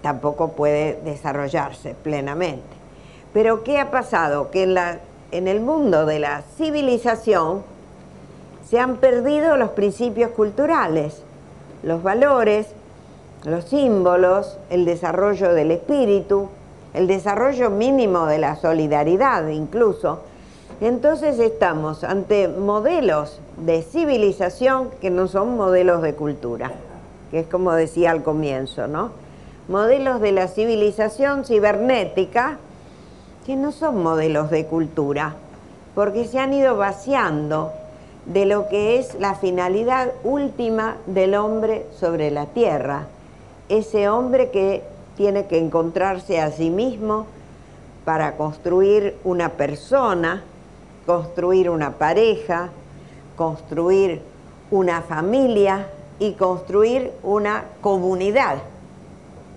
tampoco puede desarrollarse plenamente. Pero ¿qué ha pasado? Que en el mundo de la civilización se han perdido los principios culturales, los valores, los símbolos, el desarrollo del espíritu, el desarrollo mínimo de la solidaridad incluso. Entonces estamos ante modelos de civilización que no son modelos de cultura, que es como decía al comienzo, ¿no? Modelos de la civilización cibernética que no son modelos de cultura, porque se han ido vaciando de lo que es la finalidad última del hombre sobre la tierra, ese hombre que tiene que encontrarse a sí mismo para construir una persona, construir una pareja, construir una familia y construir una comunidad.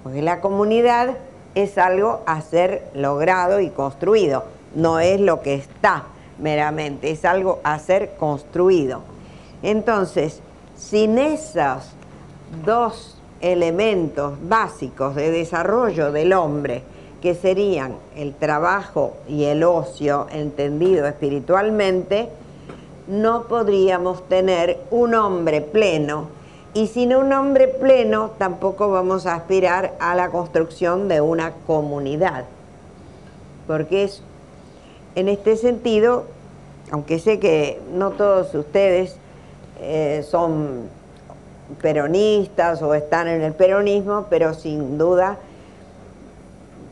Porque la comunidad es algo a ser logrado y construido, no es lo que está meramente, es algo a ser construido. Entonces, sin esos dos elementos básicos de desarrollo del hombre, que serían el trabajo y el ocio entendido espiritualmente, no podríamos tener un hombre pleno. Y sin un hombre pleno tampoco vamos a aspirar a la construcción de una comunidad. Porque es, en este sentido, aunque sé que no todos ustedes son peronistas o están en el peronismo, pero sin duda,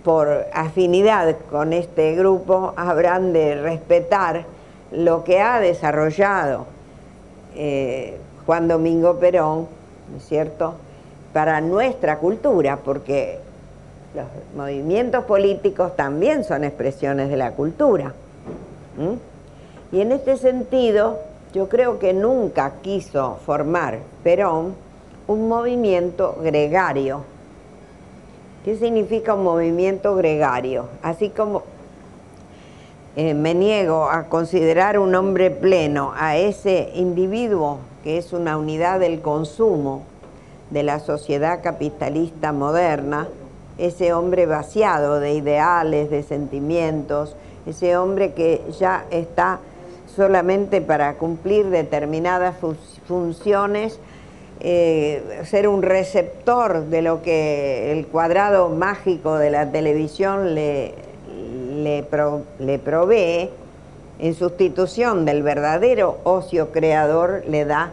por afinidad con este grupo, habrán de respetar lo que ha desarrollado Juan Domingo Perón, ¿no es cierto?, para nuestra cultura, porque los movimientos políticos también son expresiones de la cultura. Y en este sentido, yo creo que nunca quiso formar Perón un movimiento gregario. ¿Qué significa un movimiento gregario? Así como me niego a considerar un hombre pleno a ese individuo que es una unidad del consumo de la sociedad capitalista moderna, ese hombre vaciado de ideales, de sentimientos, ese hombre que ya está solamente para cumplir determinadas funciones, ser un receptor de lo que el cuadrado mágico de la televisión le provee, en sustitución del verdadero ocio creador, le da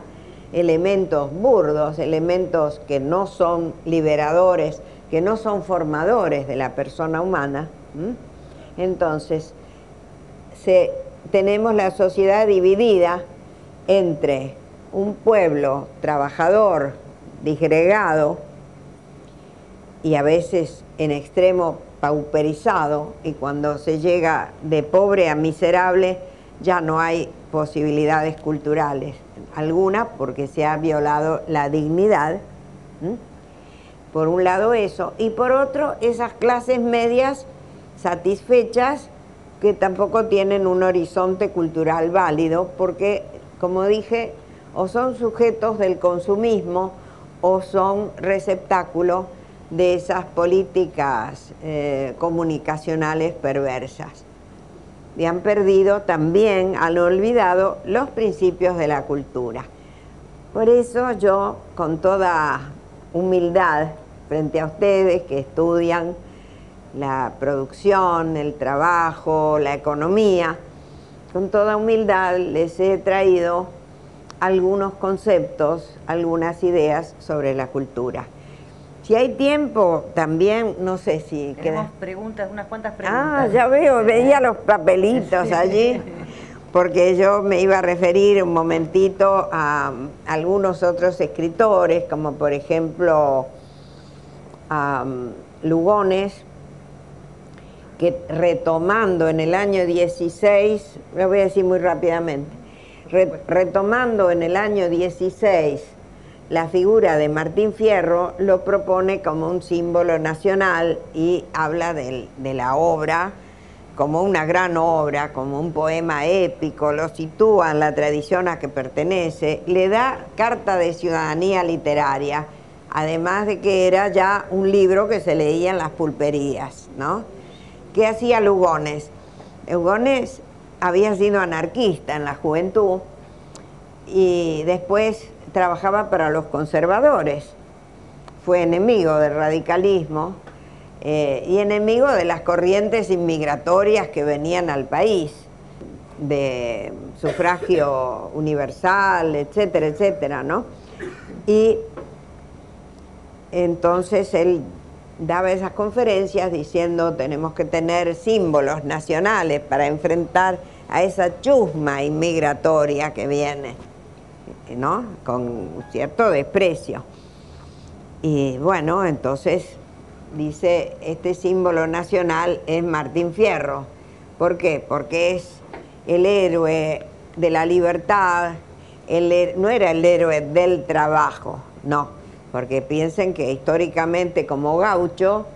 elementos burdos, elementos que no son liberadores, que no son formadores de la persona humana. Entonces, tenemos la sociedad dividida entre un pueblo trabajador, disgregado y a veces en extremo pauperizado, y cuando se llega de pobre a miserable ya no hay posibilidades culturales, algunas porque se ha violado la dignidad, por un lado eso, y por otro esas clases medias satisfechas que tampoco tienen un horizonte cultural válido, porque, como dije, o son sujetos del consumismo o son receptáculos de esas políticas comunicacionales perversas. Y han perdido también, han olvidado los principios de la cultura. Por eso yo, con toda humildad, frente a ustedes que estudian la producción, el trabajo, la economía, con toda humildad les he traído algunos conceptos, algunas ideas sobre la cultura. Si hay tiempo, también, no sé si... Tenemos preguntas, unas cuantas preguntas. Ah, ya veo, veía los papelitos allí, porque yo me iba a referir un momentito a algunos otros escritores, como por ejemplo a Lugones, que retomando en el año 16, lo voy a decir muy rápidamente, retomando en el año 16 la figura de Martín Fierro, lo propone como un símbolo nacional y habla de la obra como una gran obra, como un poema épico, lo sitúa en la tradición a que pertenece, le da carta de ciudadanía literaria además de que era ya un libro que se leía en las pulperías, ¿no? ¿Qué hacía Lugones? Lugones había sido anarquista en la juventud y después trabajaba para los conservadores. Fue enemigo del radicalismo y enemigo de las corrientes inmigratorias que venían al país, de sufragio universal, etcétera, etcétera, ¿no? Y entonces él daba esas conferencias diciendo tenemos que tener símbolos nacionales para enfrentar a esa chusma inmigratoria que viene, ¿no? Con cierto desprecio. Y bueno, entonces dice, este símbolo nacional es Martín Fierro. ¿Por qué? Porque es el héroe de la libertad, no era el héroe del trabajo, no, porque piensen que históricamente como gaucho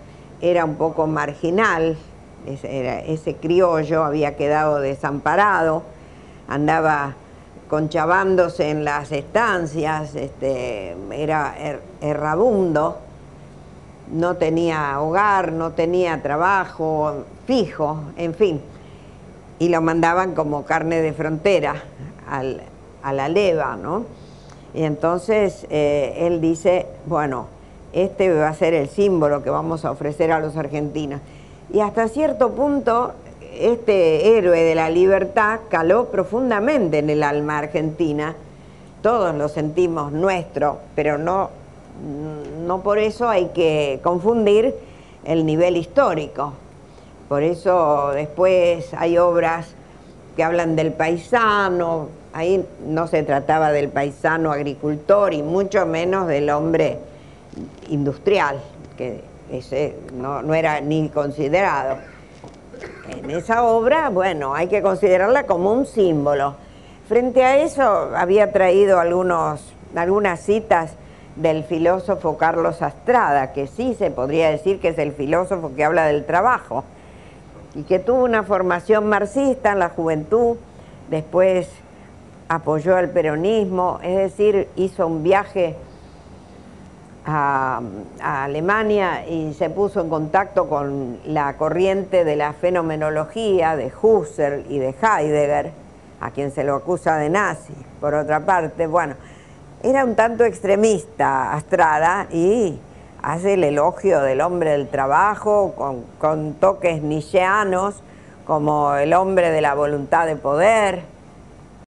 era un poco marginal, ese criollo había quedado desamparado, andaba conchavándose en las estancias, era errabundo, no tenía hogar, no tenía trabajo fijo, en fin, y lo mandaban como carne de frontera a la leva, ¿no? Y entonces él dice, bueno, este va a ser el símbolo que vamos a ofrecer a los argentinos. Y hasta cierto punto, este héroe de la libertad caló profundamente en el alma argentina. Todos lo sentimos nuestro, pero no por eso hay que confundir el nivel histórico. Por eso después hay obras que hablan del paisano. Ahí no se trataba del paisano agricultor y mucho menos del hombre industrial, que ese no era ni considerado. En esa obra, bueno, hay que considerarla como un símbolo. Frente a eso había traído algunas citas del filósofo Carlos Astrada, que sí se podría decir que es el filósofo que habla del trabajo, y que tuvo una formación marxista en la juventud, después apoyó al peronismo, es decir, hizo un viaje a Alemania y se puso en contacto con la corriente de la fenomenología de Husserl y de Heidegger, a quien se lo acusa de nazi, por otra parte. Bueno, era un tanto extremista Astrada y hace el elogio del hombre del trabajo con toques nietzscheanos, como el hombre de la voluntad de poder.